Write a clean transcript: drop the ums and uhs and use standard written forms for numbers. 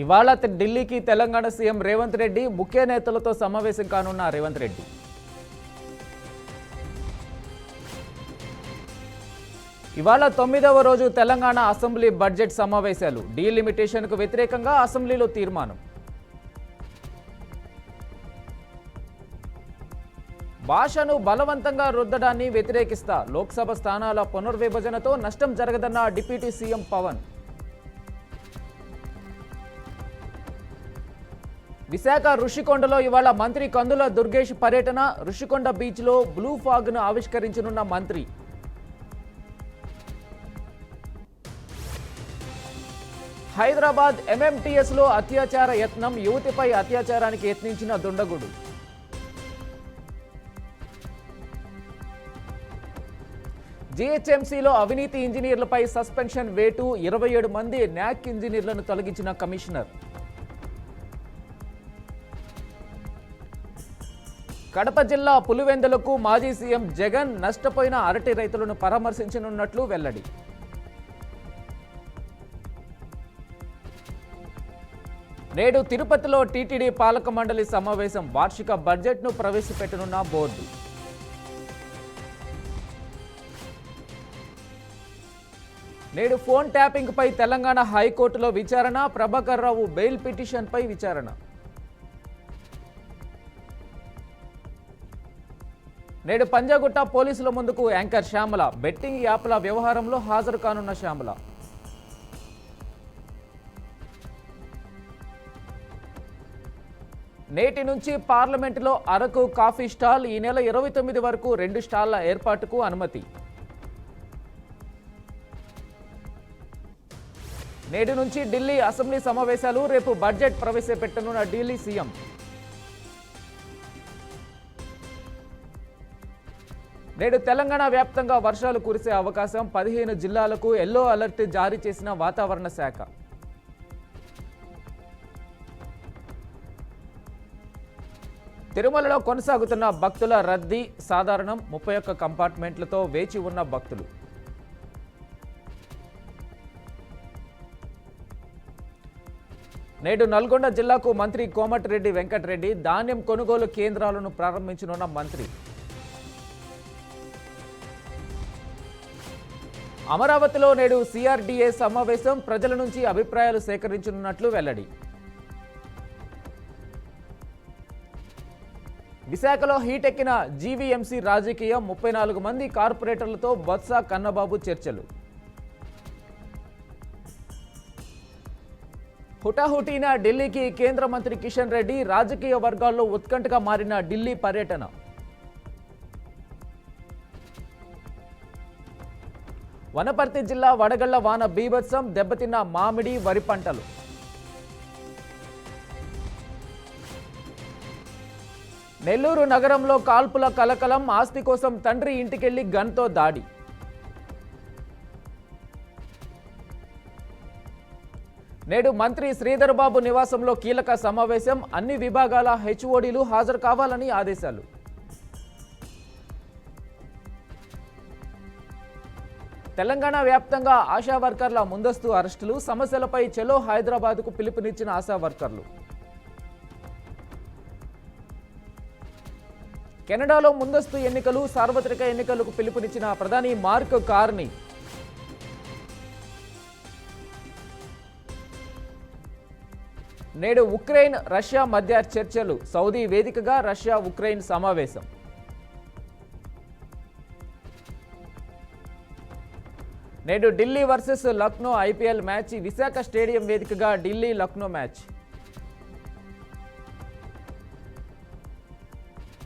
ఇవాళ ఢిల్లీకి తెలంగాణ సీఎం రేవంత్ రెడ్డి ముఖ్య నేతలతో సమావేశం కానున్న రేవంత్ రెడ్డి. ఇవాళ 9వ రోజు తెలంగాణ అసెంబ్లీ బడ్జెట్ సమావేశాలు. డీలిమిటేషన్కు వ్యతిరేకంగా అసెంబ్లీలో తీర్మానం. భాషను బలవంతంగా రుద్దడాన్ని వ్యతిరేకిస్తా. లోక్సభ స్థానాల పునర్విభజనతో నష్టం జరగదన్న డిప్యూటీ సీఎం పవన్. విశాఖ ఋషికొండలో ఇవాళ మంత్రి కందుల దుర్గేష్ పర్యటన. ఋషికొండ బీచ్లో బ్లూ ఫాగ్ను ఆవిష్కరించనున్న మంత్రి. హైదరాబాద్ ఎంఎంటీఎస్లో అత్యాచార యత్నం. యువతిపై అత్యాచారానికి యత్నించిన దుండగుడు. జీహెచ్ఎంసీలో అవినీతి ఇంజనీర్లపై సస్పెన్షన్ వేటు. 27 మంది న్యాక్ ఇంజనీర్లను తొలగించిన కమిషనర్. కడప జిల్లా పులివెందులకు మాజీ సీఎం జగన్ నష్టపోయిన అరటి రైతులను పరామర్శించనున్నట్లు వెల్లడి. నేడు తిరుపతిలో టీటీడీ పాలక మండలి సమావేశం. వార్షిక బడ్జెట్ను ప్రవేశపెట్టనున్న బోర్డు. నేడు ఫోన్ ట్యాపింగ్పై తెలంగాణ హైకోర్టులో విచారణ. ప్రభాకర్ రావు బెయిల్ పిటిషన్పై విచారణ. నేడు పంజాగుట్ట పోలీసుల ముందుకు యాంకర్ శ్యామల. బెట్టింగ్ యాప్ల వ్యవహారంలో హాజరు కానున్న శ్యామల. నేటి నుంచి పార్లమెంటులో అరకు కాఫీ స్టాల్. ఈ నెల 29 వరకు 2 స్టాళ్ల ఏర్పాటుకు అనుమతి. నేటి నుంచి ఢిల్లీ అసెంబ్లీ సమావేశాలు. రేపు బడ్జెట్ ప్రవేశపెట్టనున్న ఢిల్లీ సీఎం. నేడు తెలంగాణ వ్యాప్తంగా వర్షాలు కురిసే అవకాశం. 15 జిల్లాలకు ఎల్లో అలర్ట్ జారీ చేసిన వాతావరణ శాఖ. తిరుమలలో కొనసాగుతున్న భక్తుల రద్దీ సాధారణం. 31 కంపార్ట్మెంట్లతో వేచి ఉన్న భక్తులు. నేడు నల్గొండ జిల్లాకు మంత్రి కోమటిరెడ్డి వెంకటరెడ్డి. ధాన్యం కొనుగోలు కేంద్రాలను ప్రారంభించనున్న మంత్రి. అమరావతిలో నేడు సిఆర్డీఏ సమావేశం. ప్రజల నుంచి అభిప్రాయాలు సేకరించనున్నట్లు వెల్లడి. విశాఖలో హీటెక్కిన జీవీఎంసీ రాజకీయం. 34 మంది కార్పొరేటర్లతో బొత్స కన్నబాబు చర్చలు. హుటాహుటీన ఢిల్లీకి కేంద్ర మంత్రి కిషన్ రెడ్డి. రాజకీయ వర్గాల్లో ఉత్కంఠగా మారిన ఢిల్లీ పర్యటన. వనపర్తి జిల్లా వడగళ్ల వాన బీభత్సం. దెబ్బతిన్న మామిడి, వరి పంటలు. నెల్లూరు నగరంలో కాల్పుల కలకలం. ఆస్తి కోసం తండ్రి ఇంటికెళ్లి గన్తో దాడి. నేడు మంత్రి శ్రీధర్ బాబు నివాసంలో కీలక సమావేశం. అన్ని విభాగాల హెచ్ఓడీలు హాజరు కావాలని ఆదేశాలు. తెలంగాణ వ్యాప్తంగా ఆశా వర్కర్ల ముందస్తు అరెస్టులు. సమస్యలపై చలో హైదరాబాద్కు పిలుపునిచ్చిన ఆశా వర్కర్లు. కెనడాలో ముందస్తు ఎన్నికలు. సార్వత్రిక ఎన్నికలకు పిలుపునిచ్చిన ప్రధాని మార్క్ కార్నీ. నేడు ఉక్రెయిన్ రష్యా మధ్య చర్చలు. సౌదీ వేదికగా రష్యా ఉక్రెయిన్ సమావేశం. నేడు Delhi versus Lucknow IPL match. Visakha stadium వేదికగా ఢిల్లీ లక్నో మ్యాచ్.